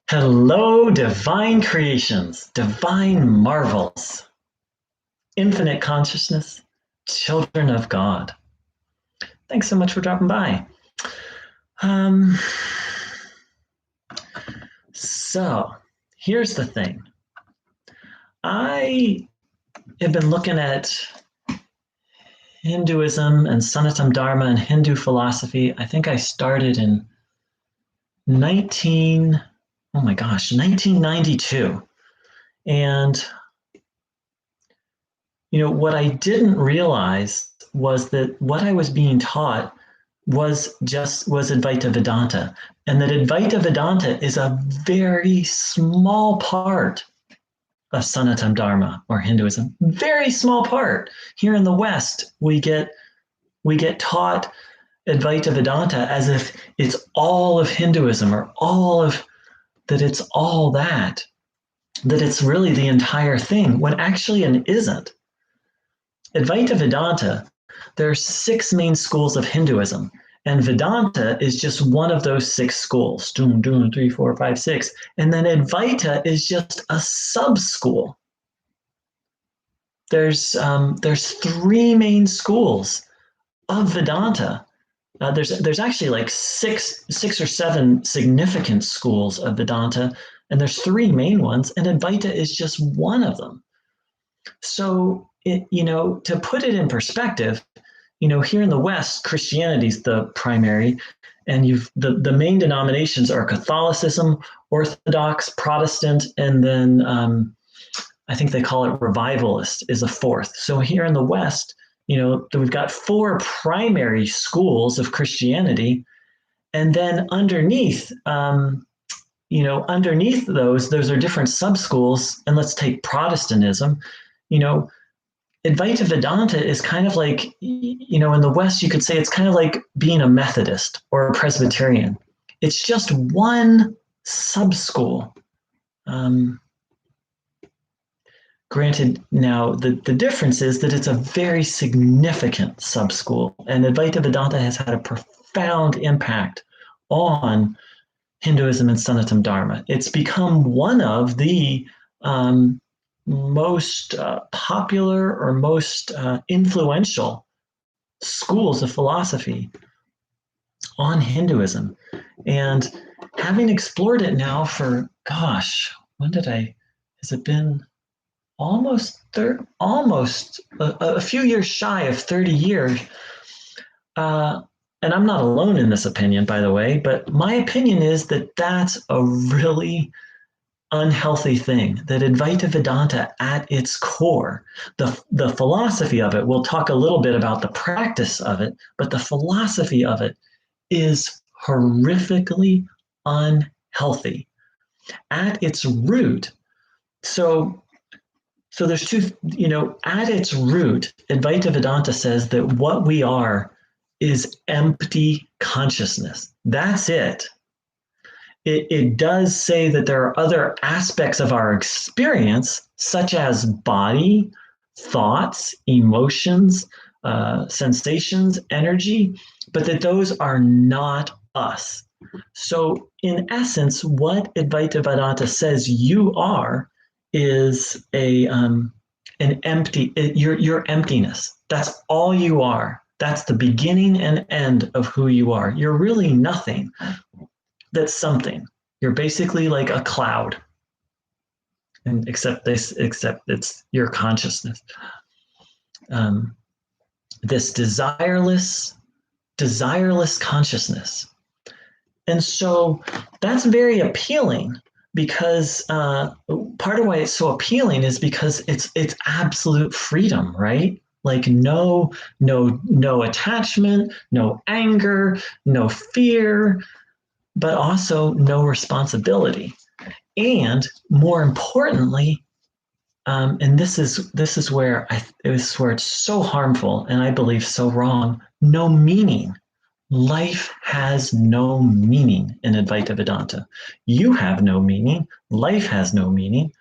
Hello, divine creations, divine marvels, infinite consciousness, children of God. Thanks so much for dropping by. Um, so, here's the thing. I have been looking at Hinduism and Sanatana Dharma and Hindu philosophy. I think I started in 1992. And what I didn't realize was that what I was being taught was Advaita Vedanta, and that Advaita Vedanta is a very small part of Sanatana Dharma or Hinduism. Very small part. Here in the West, we get taught Advaita Vedanta as if it's all of Hinduism or it's all that it's really the entire thing, when actually it isn't. Advaita Vedanta, there are 6 main schools of Hinduism, and Vedanta is just one of those 6 schools. 3, 4, 5, 6. And then Advaita is just a sub-school. There's 3 main schools of Vedanta. There's actually like six or 7 significant schools of Vedanta, and there's 3 main ones, and Advaita is just one of them. So, to put it in perspective, here in the West, Christianity is the primary, and the main denominations are Catholicism, Orthodox, Protestant, and then I think they call it Revivalist is a 4th. So here in the West, we've got 4 primary schools of Christianity, and then underneath those are different sub-schools. And let's take Protestantism. Advaita Vedanta is kind of like, in the West, you could say it's kind of like being a Methodist or a Presbyterian. It's just one sub-school. Granted, now the difference is that it's a very significant sub-school, and Advaita Vedanta has had a profound impact on Hinduism and Sanatana Dharma. It's become one of the most popular or most influential schools of philosophy on Hinduism. And having explored it now for, has it been almost a few years shy of 30 years. And I'm not alone in this opinion, by the way, but my opinion is that that's a really unhealthy thing, that Advaita Vedanta at its core, the philosophy of it, we'll talk a little bit about the practice of it, but the philosophy of it is horrifically unhealthy at its root. So there's 2, at its root, Advaita Vedanta says that what we are is empty consciousness. That's it. It does say that there are other aspects of our experience, such as body, thoughts, emotions, sensations, energy, but that those are not us. So in essence, what Advaita Vedanta says you are is an empty, your emptiness. That's all you are. That's the beginning and end of who you are. You're really nothing. That's something. You're basically like a cloud, and except it's your consciousness. This desireless consciousness. And so that's very appealing, because part of why it's so appealing is because it's absolute freedom, right? Like no attachment, no anger, no fear, but also no responsibility. And more importantly, and this is where it's so harmful, and I believe so wrong, no meaning. Life has no meaning in Advaita Vedanta. You have no meaning. Life has no meaning.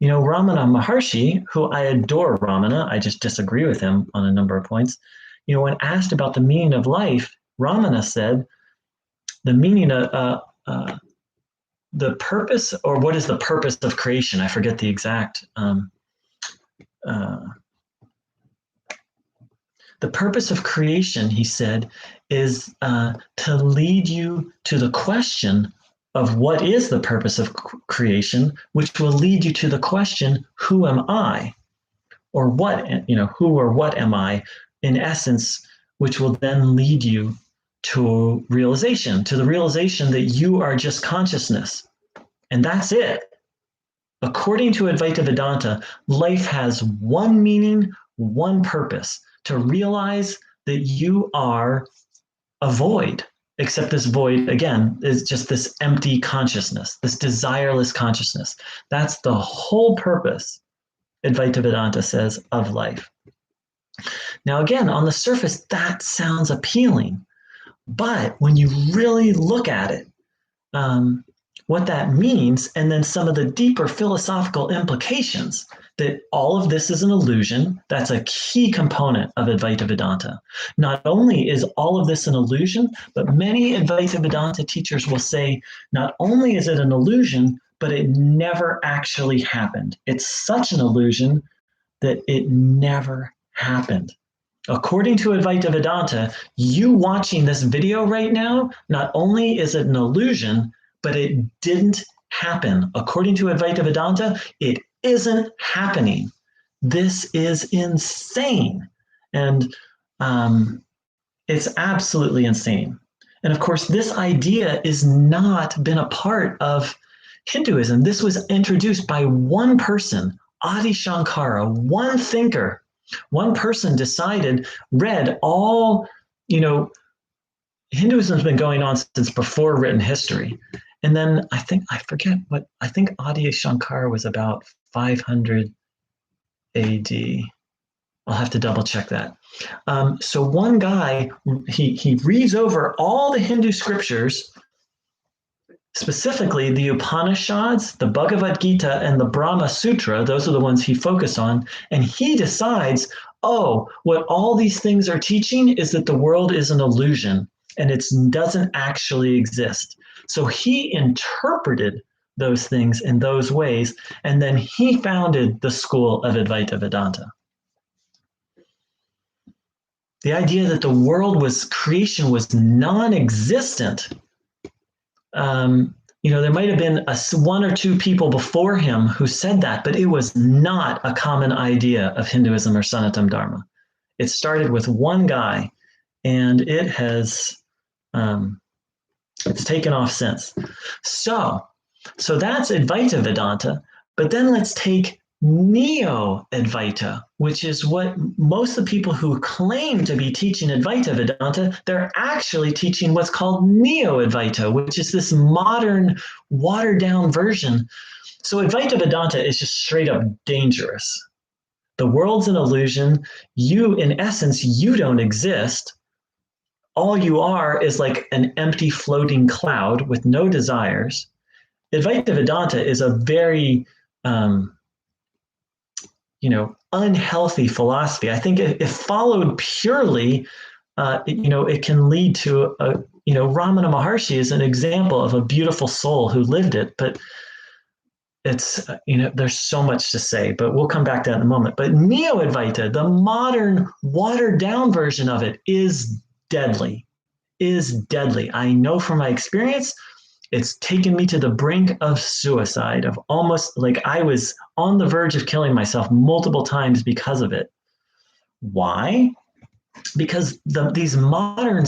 Ramana Maharshi, who I adore Ramana, I just disagree with him on a number of points. When asked about the meaning of life, Ramana said, the meaning of the purpose, or what is the purpose of creation? I forget the exact. The purpose of creation, he said, is to lead you to the question of what is the purpose of creation, which will lead you to the question, who am I? Or what, who or what am I, in essence, which will then lead you to realization, to the realization that you are just consciousness. And that's it. According to Advaita Vedanta, life has one meaning, one purpose, to realize that you are a void, except this void, again, is just this empty consciousness, this desireless consciousness. That's the whole purpose, Advaita Vedanta says, of life. Now, again, on the surface, that sounds appealing. But when you really look at it, what that means, and then some of the deeper philosophical implications, that all of this is an illusion, that's a key component of Advaita Vedanta. Not only is all of this an illusion, but many Advaita Vedanta teachers will say, not only is it an illusion, but it never actually happened. It's such an illusion that it never happened. According to Advaita Vedanta, you watching this video right now, not only is it an illusion, but it didn't happen. According to Advaita Vedanta, it isn't happening. This is insane. And it's absolutely insane. And of course, this idea is not been a part of Hinduism. This was introduced by one person, Adi Shankara, one thinker. One person decided, read all, Hinduism's been going on since before written history. And then I think Adi Shankara was about 500 AD. I'll have to double check that. So one guy, he reads over all the Hindu scriptures, specifically the Upanishads, the Bhagavad Gita, and the Brahma Sutra. Those are the ones he focused on. And he decides, what all these things are teaching is that the world is an illusion and it doesn't actually exist. So he interpreted those things in those ways, and then he founded the school of Advaita Vedanta. The idea that the creation was non-existent. There might have been one or two people before him who said that, but it was not a common idea of Hinduism or Sanatana Dharma. It started with one guy, and it has it's taken off since. So that's Advaita Vedanta, but then let's take Neo-Advaita, which is what most of the people who claim to be teaching Advaita Vedanta, they're actually teaching what's called Neo-Advaita, which is this modern, watered-down version. So Advaita Vedanta is just straight up dangerous. The world's an illusion. In essence, you don't exist. All you are is like an empty floating cloud with no desires. Advaita Vedanta is a very unhealthy philosophy. I think if followed purely, it can lead to Ramana Maharshi is an example of a beautiful soul who lived it, but it's, there's so much to say, but we'll come back to that in a moment. But Neo-Advaita, the modern watered down version of it, is deadly. I know from my experience, it's taken me to the brink of suicide, of almost like I was on the verge of killing myself multiple times because of it. Why? Because these modern,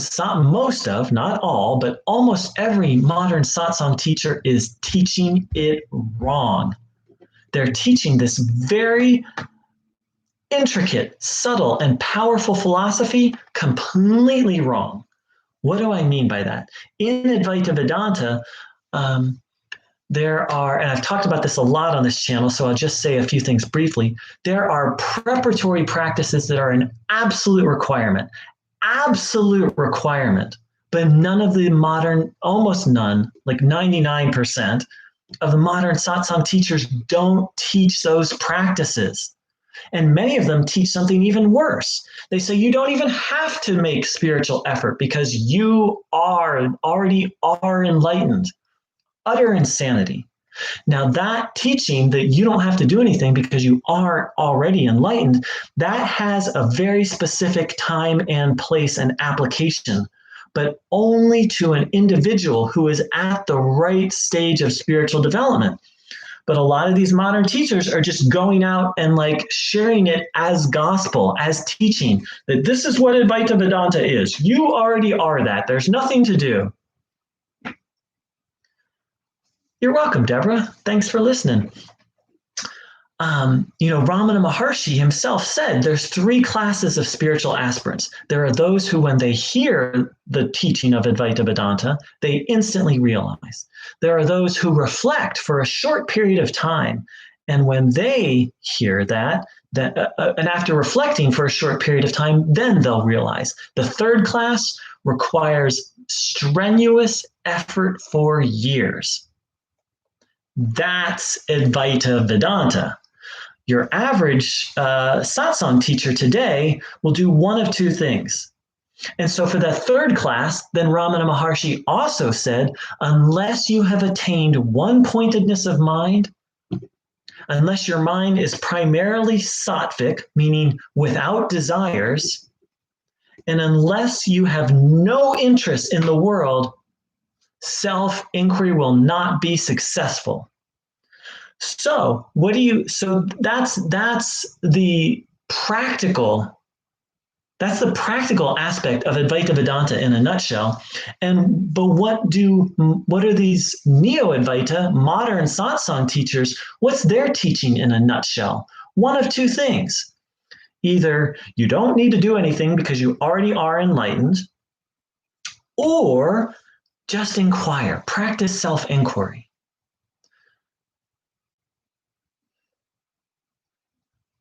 most of, not all, but almost every modern satsang teacher is teaching it wrong. They're teaching this very intricate, subtle, and powerful philosophy completely wrong. What do I mean by that? In Advaita Vedanta, there are, and I've talked about this a lot on this channel, so I'll just say a few things briefly. There are preparatory practices that are an absolute requirement, but none of the modern, almost none, like 99% of the modern satsang teachers don't teach those practices. And many of them teach something even worse. They say you don't even have to make spiritual effort because you already are enlightened. utter insanity. Now, that teaching that you don't have to do anything because you are already enlightened, that has a very specific time and place and application, but only to an individual who is at the right stage of spiritual development. But a lot of these modern teachers are just going out and like sharing it as gospel, as teaching, that this is what Advaita Vedanta is. You already are that. There's nothing to do. You're welcome, Deborah. Thanks for listening. Ramana Maharshi himself said there's 3 classes of spiritual aspirants. There are those who, when they hear the teaching of Advaita Vedanta, they instantly realize. There are those who reflect for a short period of time. And when they hear that and after reflecting for a short period of time, then they'll realize. The 3rd class requires strenuous effort for years. That's Advaita Vedanta. Your average satsang teacher today will do one of 2 things. And so for the 3rd class, then Ramana Maharshi also said, unless you have attained one-pointedness of mind, unless your mind is primarily sattvic, meaning without desires, and unless you have no interest in the world, self-inquiry will not be successful. So that's the practical aspect of Advaita Vedanta in a nutshell. But what are these Neo-Advaita modern satsang teachers, what's their teaching in a nutshell? One of 2 things. Either you don't need to do anything because you already are enlightened, or just inquire, practice self-inquiry.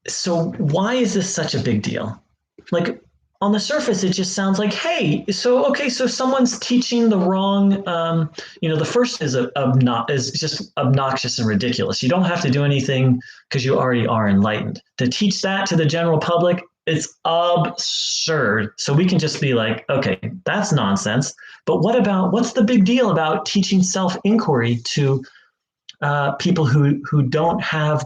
So why is this such a big deal? Like on the surface, it just sounds like, hey, so someone's teaching the wrong, the first is just obnoxious and ridiculous. You don't have to do anything because you already are enlightened. To teach that to the general public, it's absurd. So we can just be like, okay, that's nonsense. But what's the big deal about teaching self-inquiry to people who don't have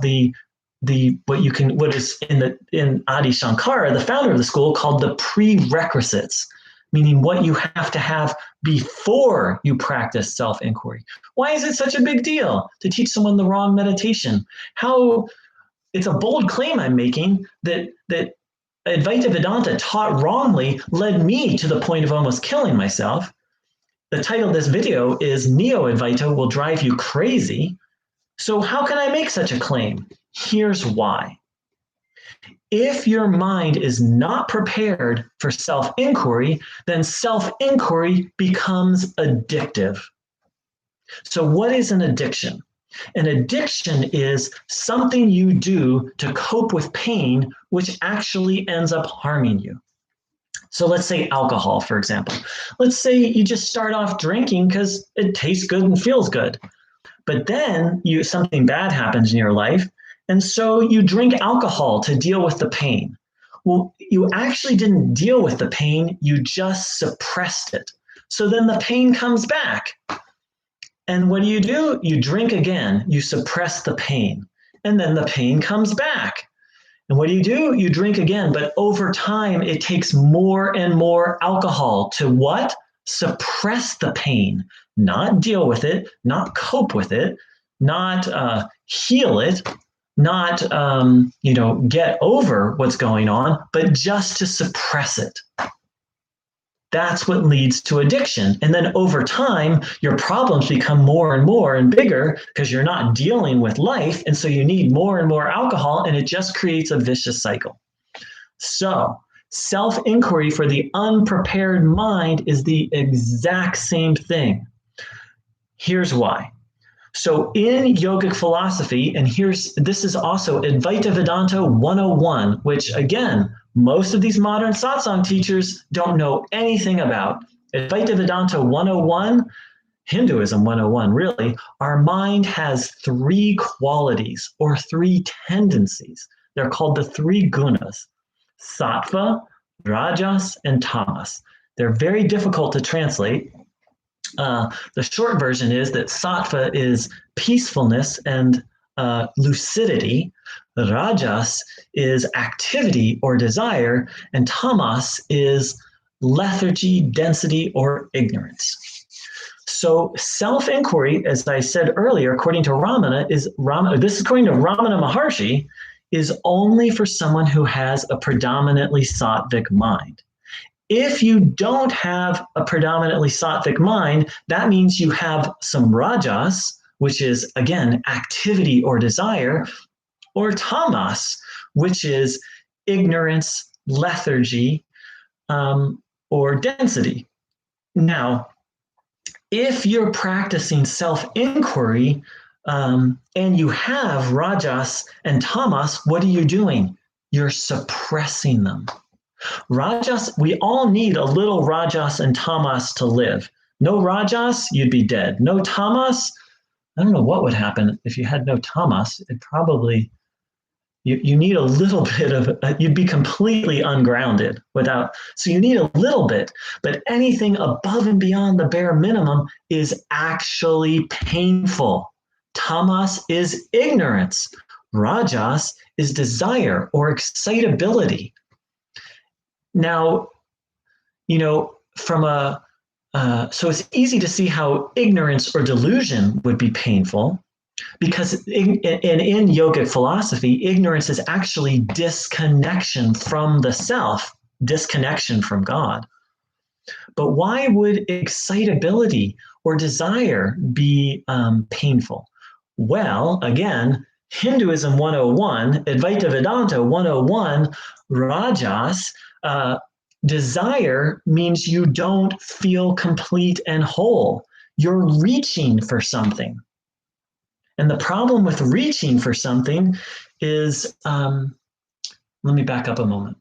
what is in Adi Shankara, the founder of the school, called the prerequisites, meaning what you have to have before you practice self-inquiry. Why is it such a big deal to teach someone the wrong meditation? It's a bold claim I'm making that Advaita Vedanta taught wrongly led me to the point of almost killing myself. The title of this video is Neo-Advaita Will Drive You Crazy. So how can I make such a claim? Here's why. If your mind is not prepared for self-inquiry, then self-inquiry becomes addictive. So what is an addiction? An addiction is something you do to cope with pain, which actually ends up harming you. So let's say alcohol, for example. Let's say you just start off drinking because it tastes good and feels good. But then something bad happens in your life, and so you drink alcohol to deal with the pain. Well, you actually didn't deal with the pain, you just suppressed it. So then the pain comes back. And what do? You drink again, you suppress the pain. And then the pain comes back. And what do? You drink again, but over time it takes more and more alcohol to what? Suppress the pain, not deal with it, not cope with it, not heal it, not get over what's going on, but just to suppress it. That's what leads to addiction. And then over time, your problems become more and more and bigger because you're not dealing with life. And so you need more and more alcohol, and it just creates a vicious cycle. So self-inquiry for the unprepared mind is the exact same thing. Here's why. So in yogic philosophy, and this is also Advaita Vedanta 101, which again, most of these modern satsang teachers don't know anything about. Advaita Vedanta 101, Hinduism 101 really, our mind has 3 qualities or 3 tendencies. They're called the 3 gunas: sattva, rajas, and tamas. They're very difficult to translate. The short version is that sattva is peacefulness and lucidity. Rajas is activity or desire, and tamas is lethargy, density, or ignorance. So self-inquiry, as I said earlier, according to Ramana, this is according to Ramana Maharshi, is only for someone who has a predominantly sattvic mind. If you don't have a predominantly sattvic mind, that means you have some rajas, which is, again, activity or desire, or tamas, which is ignorance, lethargy, or density. Now, if you're practicing self-inquiry and you have rajas and tamas, what are you doing? You're suppressing them. Rajas, we all need a little rajas and tamas to live. No rajas, you'd be dead. No tamas, I don't know what would happen if you had no tamas. It probably, you need a little bit of, you'd be completely ungrounded without, so you need a little bit, but anything above and beyond the bare minimum is actually painful. Tamas is ignorance. Rajas is desire or excitability. Now, so it's easy to see how ignorance or delusion would be painful, because in yogic philosophy, ignorance is actually disconnection from the self, disconnection from God. But why would excitability or desire be painful? Well, again, Hinduism 101, Advaita Vedanta 101, rajas, desire means you don't feel complete and whole. You're reaching for something. And the problem with reaching for something is, let me back up a moment.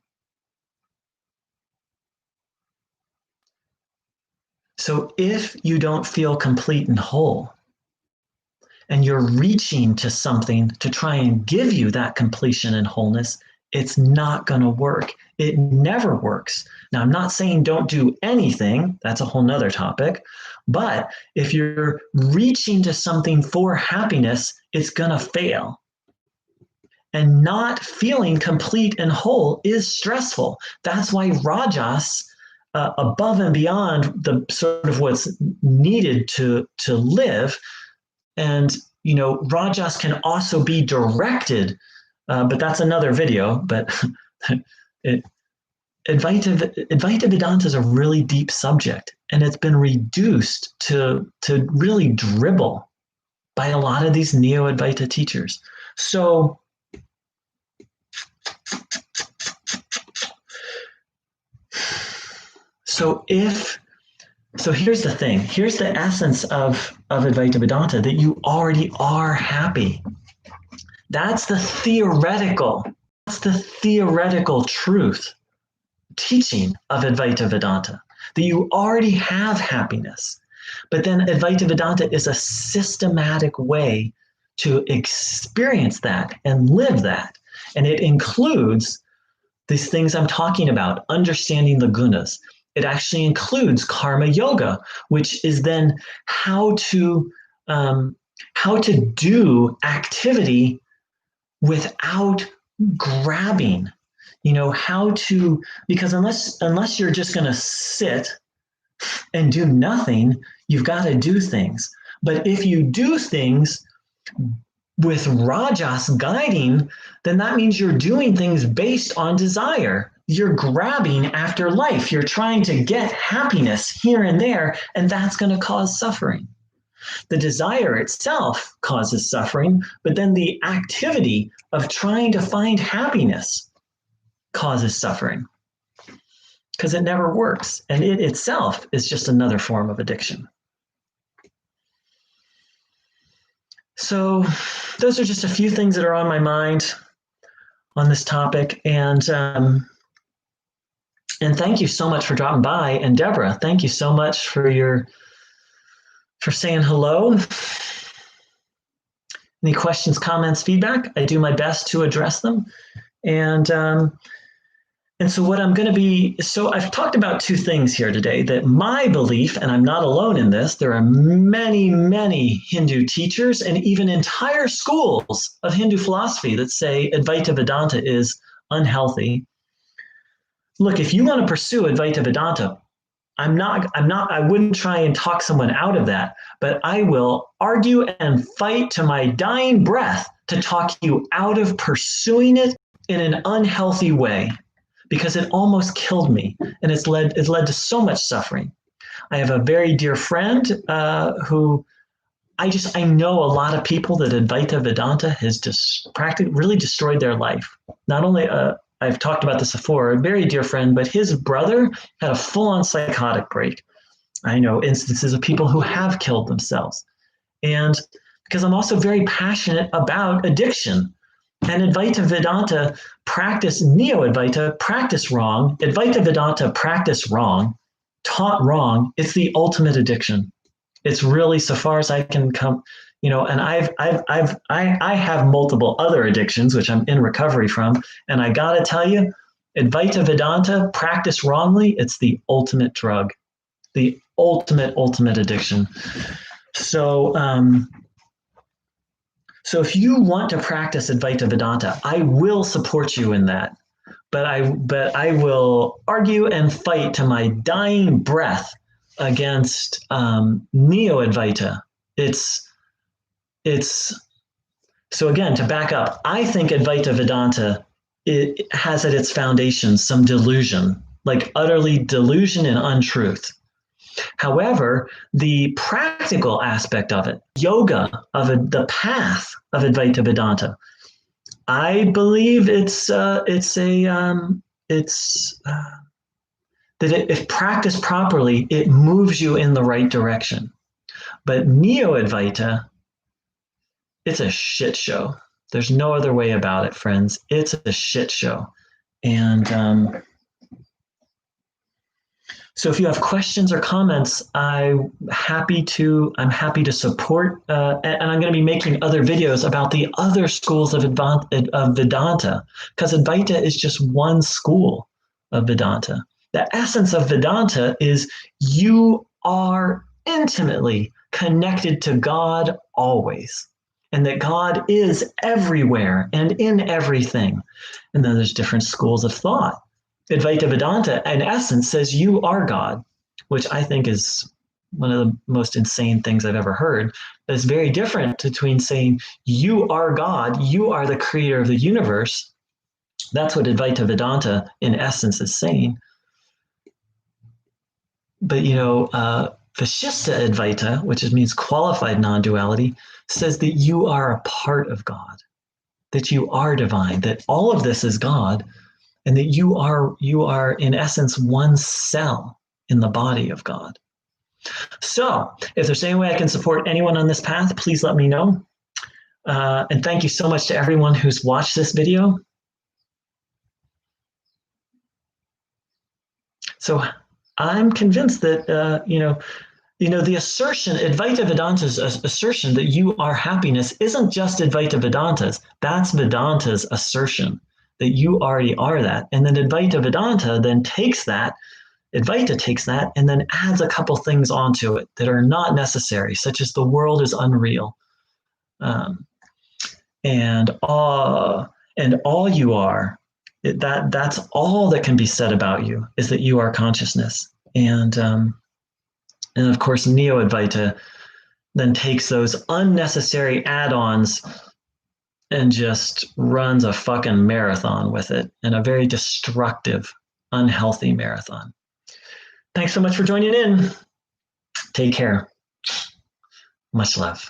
So if you don't feel complete and whole, and you're reaching to something to try and give you that completion and wholeness, it's not going to work. It never works. Now, I'm not saying don't do anything. That's a whole nother topic. But if you're reaching to something for happiness, it's going to fail. And not feeling complete and whole is stressful. That's why rajas, above and beyond the sort of what's needed to live, and rajas can also be directed. But that's another video. But Advaita Vedanta is a really deep subject, and it's been reduced to really dribble by a lot of these Neo-Advaita teachers. So here's the thing. Here's the essence of Advaita Vedanta, that you already are happy. That's the theoretical truth, teaching of Advaita Vedanta, that you already have happiness. But then Advaita Vedanta is a systematic way to experience that and live that. And it includes these things I'm talking about, understanding the gunas. It actually includes karma yoga, which is then how to do activity without grabbing, because unless you're just going to sit and do nothing, you've got to do things. But if you do things with rajas guiding, then that means you're doing things based on desire. You're grabbing after life. You're trying to get happiness here and there, and that's going to cause suffering. The desire itself causes suffering, but then the activity of trying to find happiness causes suffering, because it never works, and it itself is just another form of addiction. So those are just a few things that are on my mind on this topic, and thank you so much for dropping by. And Deborah, thank you so much for saying hello. Any questions, comments, feedback? I do my best to address them. And And so what I'm going to be, so I've talked about two things here today, that my belief, and I'm not alone in this, there are many, many Hindu teachers and even entire schools of Hindu philosophy that say Advaita Vedanta is unhealthy. Look, if you want to pursue Advaita Vedanta, I wouldn't try and talk someone out of that, but I will argue and fight to my dying breath to talk you out of pursuing it in an unhealthy way, because it almost killed me, and it's led to so much suffering. I have a very dear friend who I know a lot of people that Advaita Vedanta has just practically really destroyed their life. Not only I've talked about this before, a very dear friend, but his brother had a full-on psychotic break. I know instances of people who have killed themselves. And because I'm also very passionate about addiction, and Advaita Vedanta practice, Neo-Advaita practice wrong, Advaita Vedanta practice wrong, taught wrong, it's the ultimate addiction. It's really, so far as I can come, and I have multiple other addictions, which I'm in recovery from. And I got to tell you, Advaita Vedanta practice wrongly, it's the ultimate drug, the ultimate addiction. So, so if you want to practice Advaita Vedanta, I will support you in that. But I will argue and fight to my dying breath against Neo-Advaita. It's so again, to back up, I think Advaita Vedanta, it has at its foundation some delusion, like utterly delusion and untruth. However, the practical aspect of it, yoga of the path of Advaita Vedanta, I believe that if practiced properly, it moves you in the right direction. But Neo-Advaita, it's a shit show. There's no other way about it, friends. It's a shit show. And so if you have questions or comments, I'm happy to support, and I'm going to be making other videos about the other schools of Vedanta, because Advaita is just one school of Vedanta. The essence of Vedanta is you are intimately connected to God always, and that God is everywhere and in everything. And then there's different schools of thought. Advaita Vedanta, in essence, says you are God, which I think is one of the most insane things I've ever heard. It's very different between saying you are God, you are the creator of the universe. That's what Advaita Vedanta, in essence, is saying. But, Vishishta Advaita, which means qualified non-duality, says that you are a part of God, that you are divine, that all of this is God, and that you are in essence one cell in the body of God. So if there's any way I can support anyone on this path, please let me know. And thank you so much to everyone who's watched this video. So I'm convinced that, the assertion, Advaita Vedanta's assertion that you are happiness isn't just Advaita Vedanta's, that's Vedanta's assertion that you already are that. And then Advaita Vedanta then takes that, Advaita takes that and then adds a couple things onto it that are not necessary, such as the world is unreal. And all you are, that's all that can be said about you, is that you are consciousness. And of course, Neo-Advaita then takes those unnecessary add-ons and just runs a fucking marathon with it, and a very destructive, unhealthy marathon. Thanks so much for joining in. Take care. Much love.